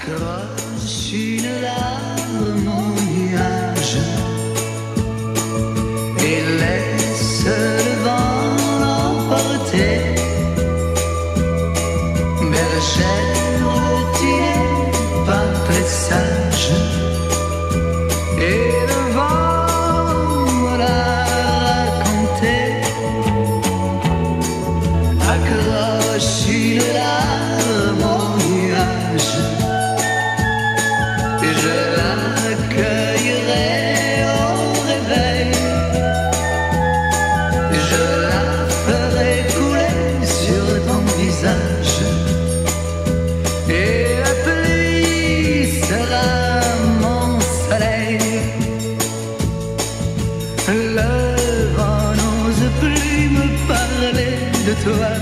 accroche une larme au nuage et laisse le vent l'emporter. Bergère, tu n'es pas très sage et le vent me l'a raconté. Accroche une larme au nuage et je l'accueillerai au réveil. Je la ferai couler sur ton visage et la pluie sera mon soleil. Le vent n'ose plus me parler de toi.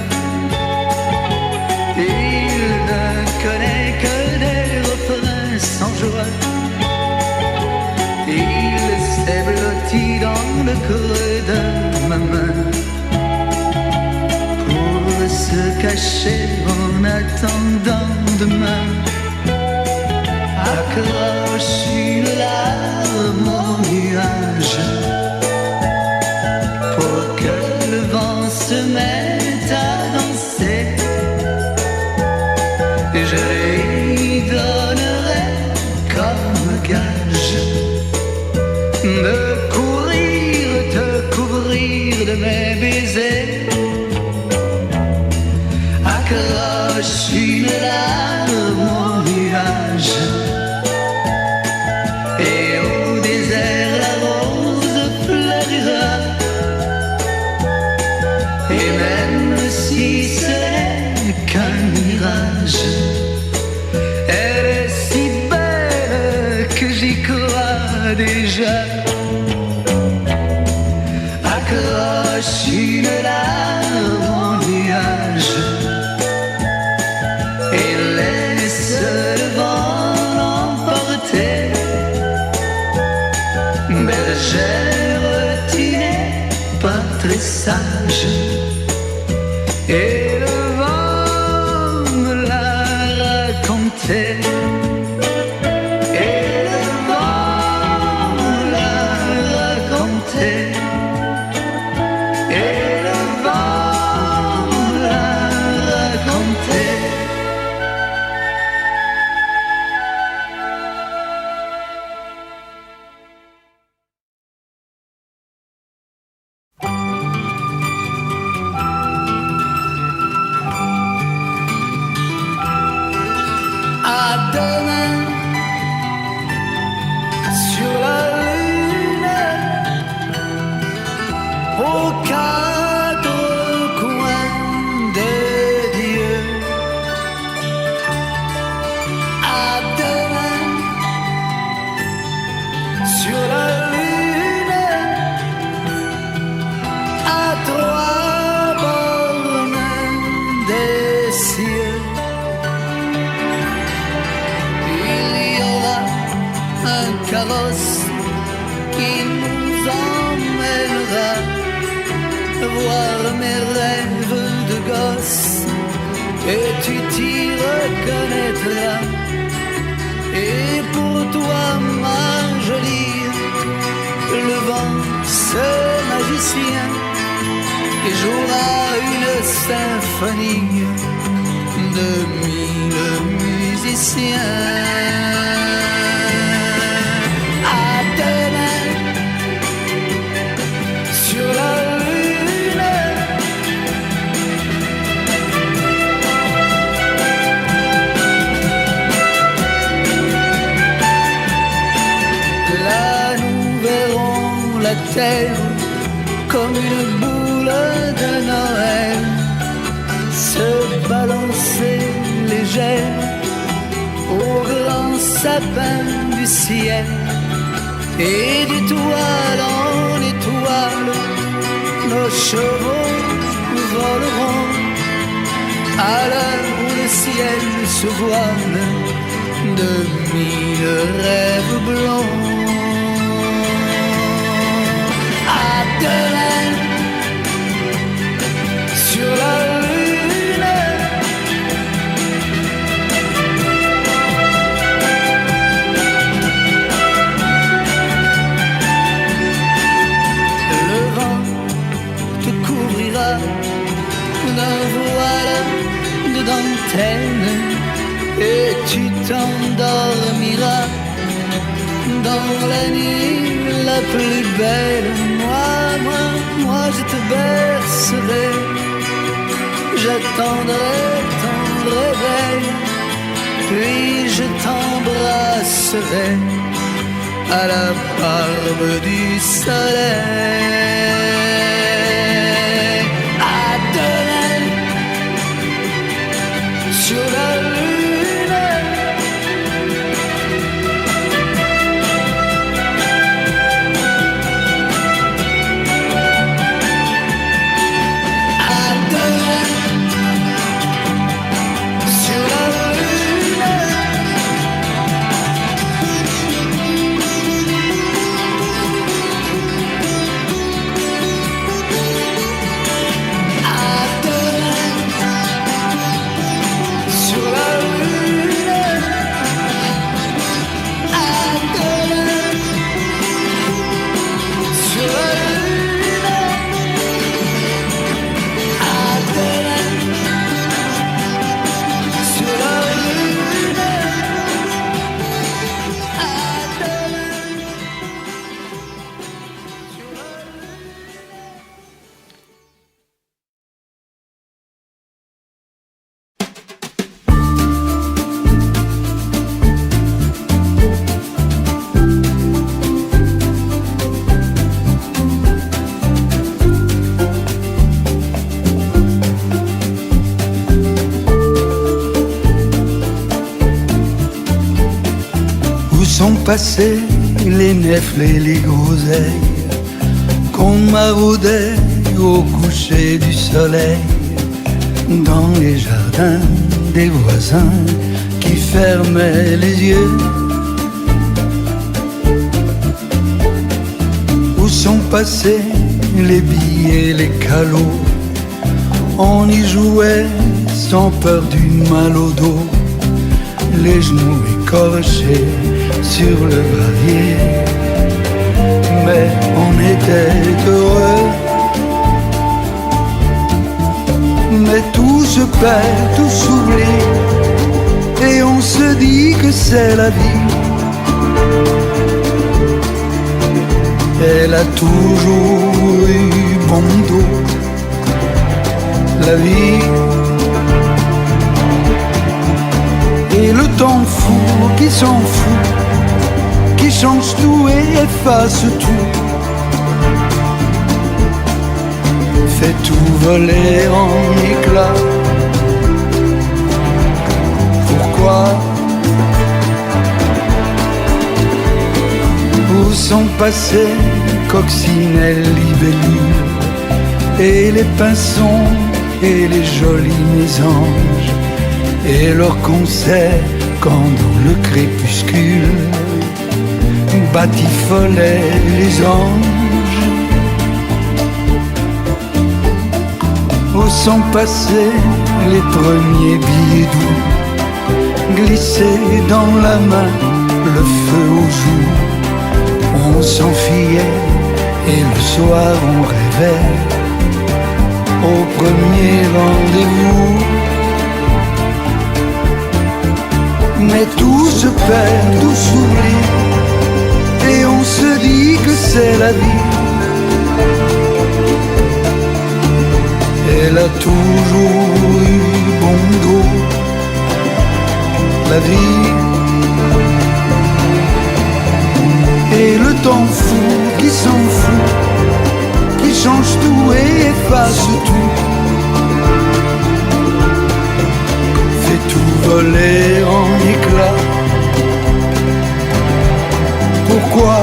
Il ne connaît que des refrains sans joie. Il s'est blotti dans le creux de ma main pour se cacher en attendant demain. Accroche une larme au nuage pour que le vent se mette à danser. Et je lui donnerai comme gage de courir, te couvrir de mes baisers. Accroche une larme au nuage et au désert la rose fleurira. Et même si ce n'est qu'un mirage, elle est si belle que j'y crois déjà. Accroche une larme au nuage et laisse le vent l'emporter. Bergère, tu n'es pas très sage et le vent me l'a raconté. Et le vent me l'a raconté. Et le vent me l'a raconté. À demain sur la lune, aux quatre coins de Dieu. À demain sur la lune, à trois bornes des cieux. Un carrosse qui nous emmènera voir mes rêves de gosse et tu t'y reconnaîtras. Et pour toi, ma jolie, le vent, ce magicien, qui jouera une symphonie de 1000 musiciens. Sur la lune, là nous verrons la terre comme une boule de Noël se balancer légère au grand sapin du ciel. Et d'étoile en étoile, nos chevaux voleront à l'heure où le ciel se voile de 1000 rêves blancs. À demain sur la lune. toi d'un voile de dentelle et tu t'endormiras dans la nuit la plus belle. Moi je te bercerai, j'attendrai ton réveil, puis je t'embrasserai à la barbe du soleil. À demain sur la lune, à demain sur la lune. Sont passés les nèfles et les groseilles qu'on maraudait au coucher du soleil dans les jardins des voisins qui fermaient les yeux. Où sont passés les billes et les calots? On y jouait sans peur du mal au dos, les genoux écorchés sur le gravier, mais on était heureux. Mais tout se perd, tout s'oublie, et on se dit que c'est la vie. Elle a toujours eu bon dos, la vie. Et le temps fou qui s'en fout, qui change tout et efface tout, fait tout voler en éclats. Pourquoi? Où sont passés coccinelles, libellules, et les pinsons et les jolis mésanges, et leurs concerts quand dans le crépuscule batifolaient les anges. Où sont passés les premiers billets doux, glissés dans la main, le feu aux joues. On s'enfuyait et le soir on rêvait au premier rendez-vous. Mais tout se perd, tout s'oublie, et on se dit que c'est la vie. Elle a toujours eu bon dos, la vie. Et le temps fou qui s'en fout, qui change tout et efface tout, fait tout voler en éclats. Pourquoi?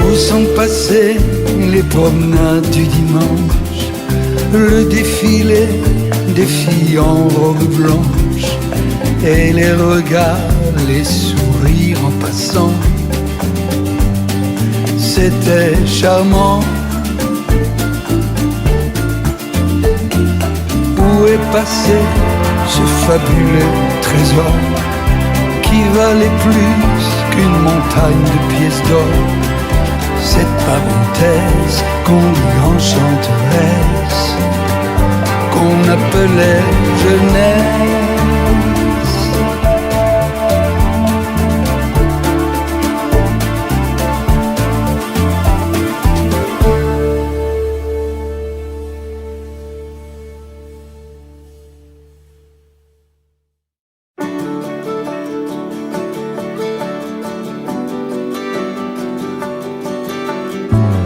Où sont passées les promenades du dimanche, le défilé des filles en robe blanche, et les regards, les sourires en passant? C'était charmant. Où est passé ce fabuleux trésor qui valait plus qu'une montagne de pièces d'or? cette parenthèse qu'on lit enchanteresse, qu'on appelait jeunesse.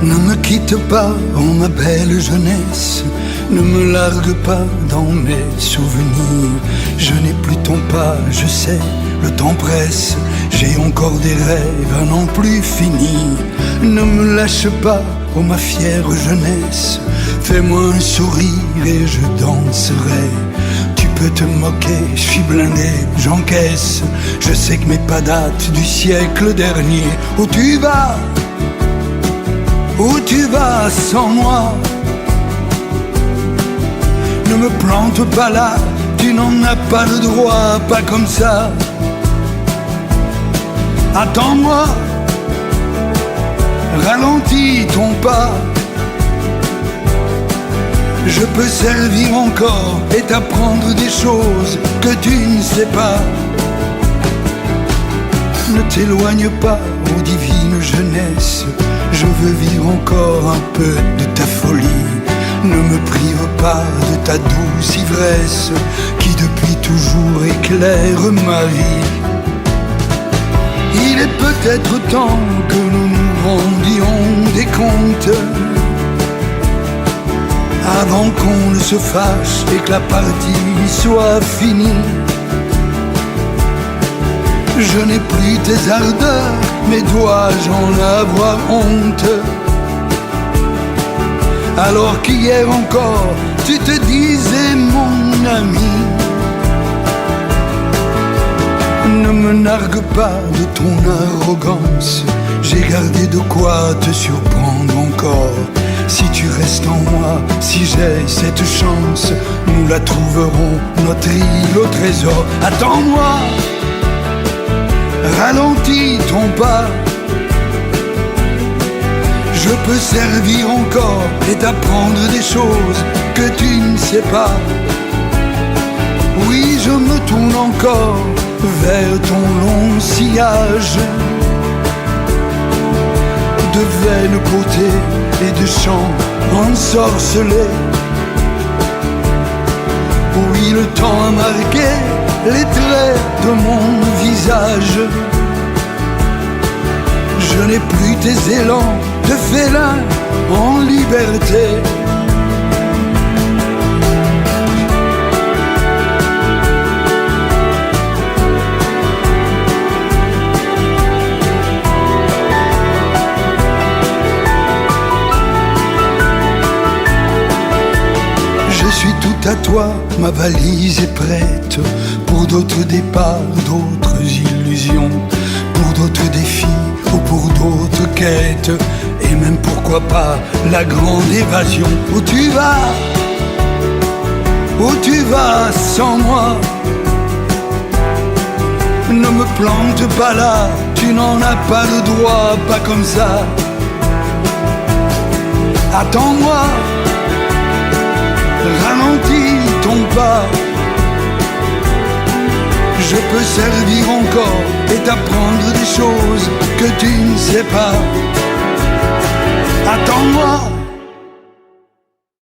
Ne me quitte pas, oh ma belle jeunesse, ne me largue pas dans mes souvenirs. Je n'ai plus ton pas, je sais, le temps presse, j'ai encore des rêves à n'en plus finir. Ne me lâche pas, oh ma fière jeunesse, fais-moi un sourire et je danserai. Tu peux te moquer, je suis blindé, j'encaisse, je sais que mes pas datent du siècle dernier. Où tu vas? Où tu vas sans moi? Ne me plante pas là, tu n'en as pas le droit, pas comme ça. Attends-moi, ralentis ton pas. Je peux servir encore et t'apprendre des choses que tu ne sais pas. Ne t'éloigne pas, ô divine jeunesse, je veux vivre encore un peu de ta folie. Ne me prive pas de ta douce ivresse qui depuis toujours éclaire ma vie. Il est peut-être temps que nous nous rendions des comptes avant qu'on ne se fâche et que la partie soit finie. Je n'ai plus tes ardeurs, mais dois-je en avoir honte? Alors qu'hier encore, tu te disais mon ami. Ne me nargue pas de ton arrogance, j'ai gardé de quoi te surprendre encore. Si tu restes en moi, si j'ai cette chance, nous la trouverons, notre île au trésor. Attends-moi, ralentis ton pas. Je peux servir encore et t'apprendre des choses que tu ne sais pas. Oui, je me tourne encore vers ton long sillage de vaines beautés et de chants ensorcelés. Oui, le temps a marqué les traits de mon visage. Je n'ai plus tes élans de félin en liberté. Je suis tout à toi, ma valise est prête pour d'autres départs, d'autres illusions, pour d'autres défis ou pour d'autres quêtes, et même pourquoi pas la grande évasion. Où tu vas? Où tu vas sans moi? Ne me plante pas là, tu n'en as pas le droit, pas comme ça. Attends-moi, ralentis ton pas. Je peux servir encore et t'apprendre des choses que tu ne sais pas. Attends-moi,